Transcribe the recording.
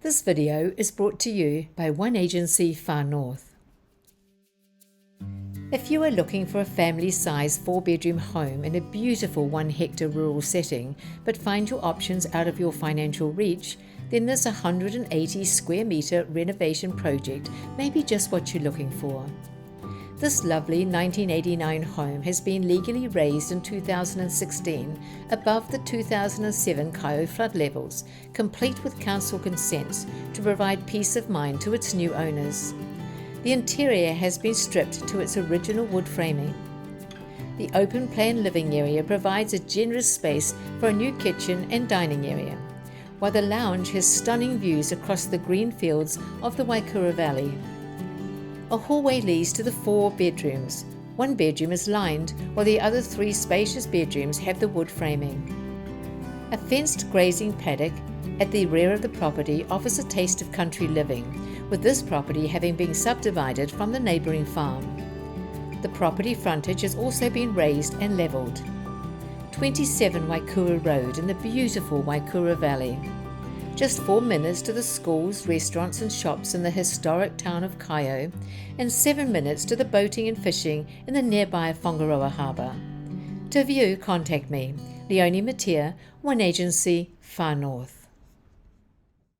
This video is brought to you by One Agency Far North. If you are looking for a family-sized 4-bedroom home in a beautiful 1-hectare rural setting but find your options out of your financial reach, then this 180 square metre renovation project may be just what you're looking for. This lovely 1989 home has been legally raised in 2016 above the 2007 Kaeo flood levels, complete with council consents to provide peace of mind to its new owners. The interior has been stripped to its original wood framing. The open plan living area provides a generous space for a new kitchen and dining area, while the lounge has stunning views across the green fields of the Waikoura Valley. A hallway leads to the 4 bedrooms. One bedroom is lined, while the other 3 spacious bedrooms have the wood framing. A fenced grazing paddock at the rear of the property offers a taste of country living, with this property having been subdivided from the neighbouring farm. The property frontage has also been raised and levelled. 27 Waikoura Road in the beautiful Waikoura Valley. Just 4 minutes to the schools, restaurants and shops in the historic town of Kaeo, and 7 minutes to the boating and fishing in the nearby Whangaroa Harbour. To view, contact me, Leonie, One Agency, Far North.